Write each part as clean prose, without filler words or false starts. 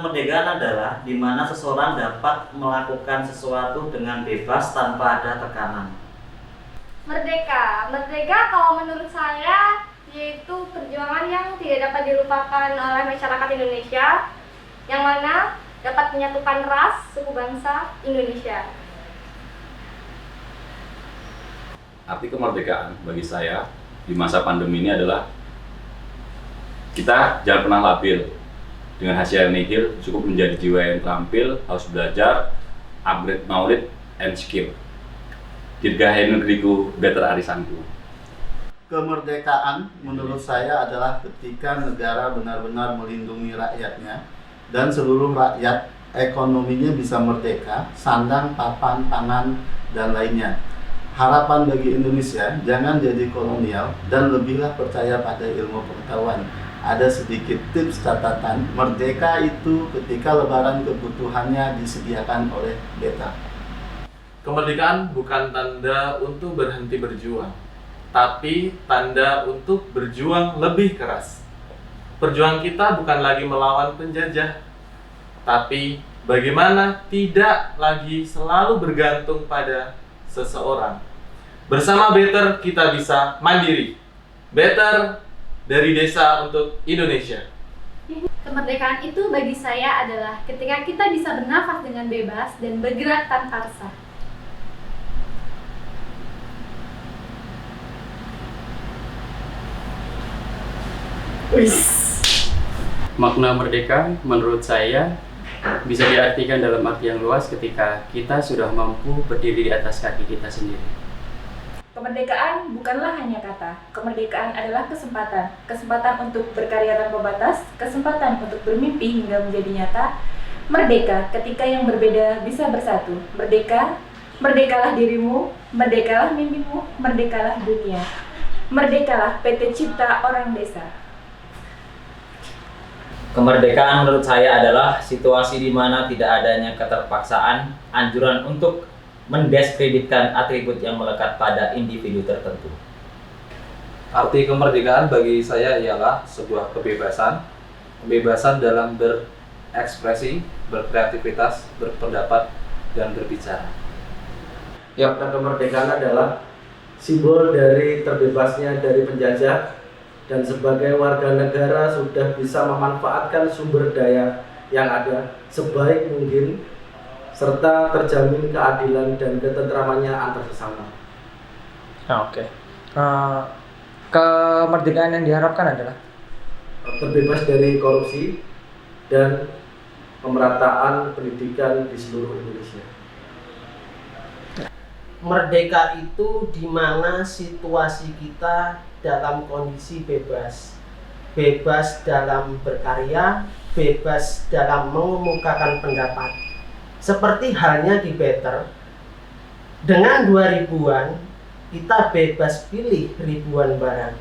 Kemerdekaan adalah di mana seseorang dapat melakukan sesuatu dengan bebas tanpa ada tekanan. Merdeka kalau menurut saya yaitu perjuangan yang tidak dapat dilupakan oleh masyarakat Indonesia, yang mana dapat menyatukan ras, suku bangsa Indonesia. Arti kemerdekaan bagi saya di masa pandemi ini adalah kita jangan pernah labil dengan hasil yang nihil, cukup menjadi jiwa yang terampil, harus belajar, upgrade knowledge and skill. Dirgahayu negeriku, better arisanku. Kemerdekaan menurut saya adalah ketika negara benar-benar melindungi rakyatnya dan seluruh rakyat ekonominya bisa merdeka, sandang, papan, pangan, dan lainnya. Harapan bagi Indonesia, jangan jadi kolonial dan lebihlah percaya pada ilmu pengetahuan. Ada sedikit tips catatan, merdeka itu ketika lebaran kebutuhannya disediakan oleh beta. Kemerdekaan bukan tanda untuk berhenti berjuang, tapi tanda untuk berjuang lebih keras. Perjuangan kita bukan lagi melawan penjajah, tapi bagaimana tidak lagi selalu bergantung pada seseorang. Bersama Better kita bisa mandiri. Better dari desa untuk Indonesia. Kemerdekaan itu bagi saya adalah ketika kita bisa bernafas dengan bebas dan bergerak tanpa resah. Makna merdeka menurut saya bisa diartikan dalam arti yang luas ketika kita sudah mampu berdiri di atas kaki kita sendiri. Kemerdekaan bukanlah hanya kata. Kemerdekaan adalah kesempatan. Kesempatan untuk berkarya tanpa batas, kesempatan untuk bermimpi hingga menjadi nyata. Merdeka ketika yang berbeda bisa bersatu. Merdeka, merdekalah dirimu, merdekalah mimpimu, merdekalah dunia. Merdekalah PT Cipta Orang Desa. Kemerdekaan menurut saya adalah situasi di mana tidak adanya keterpaksaan, anjuran untuk mendiskreditkan atribut yang melekat pada individu tertentu. Arti kemerdekaan bagi saya ialah sebuah kebebasan dalam berekspresi, berkreativitas, berpendapat, dan berbicara. Makna kemerdekaan adalah simbol dari terbebasnya dari penjajah dan sebagai warga negara sudah bisa memanfaatkan sumber daya yang ada sebaik mungkin serta terjamin keadilan dan ketentramannya antar sesama. Oke. Kemerdekaan yang diharapkan adalah terbebas dari korupsi dan pemerataan pendidikan di seluruh Indonesia. Merdeka itu di mana situasi kita dalam kondisi bebas. Bebas dalam berkarya, bebas dalam mengemukakan pendapat. Seperti halnya di Better, dengan 2000-an kita bebas pilih ribuan barang.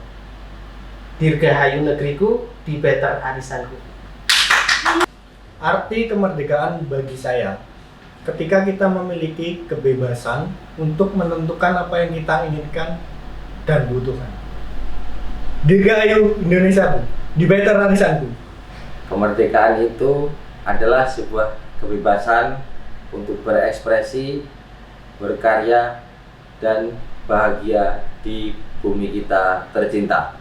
Dirgahayu negeriku, di Better arisanku. Arti kemerdekaan bagi saya, ketika kita memiliki kebebasan untuk menentukan apa yang kita inginkan dan butuhkan. Dirgahayu Indonesia, di Better arisanku. Kemerdekaan itu adalah sebuah kebebasan untuk berekspresi, berkarya, dan bahagia di bumi kita tercinta.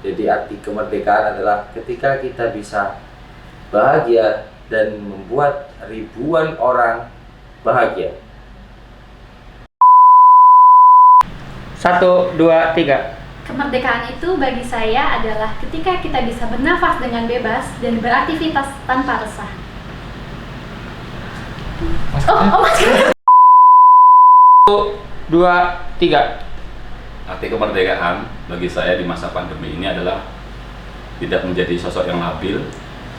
Jadi arti kemerdekaan adalah ketika kita bisa bahagia dan membuat ribuan orang bahagia. 1, 2, 3. Kemerdekaan itu bagi saya adalah ketika kita bisa bernafas dengan bebas dan beraktivitas tanpa resah. Satu, 2, 3. Arti kemerdekaan bagi saya di masa pandemi ini adalah tidak menjadi sosok yang labil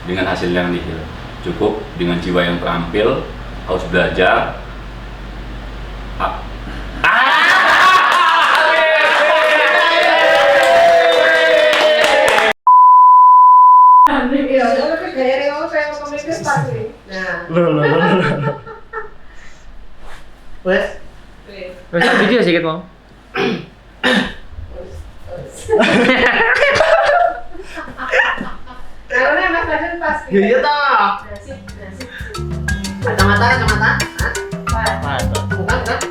dengan hasil yang nihil. Cukup dengan jiwa yang terampil, harus belajar. Wes. Wes video sedikit, Bang. Karena Mas Badan pas. Iya toh. Kacamata. Hah? Mantap. Bukan.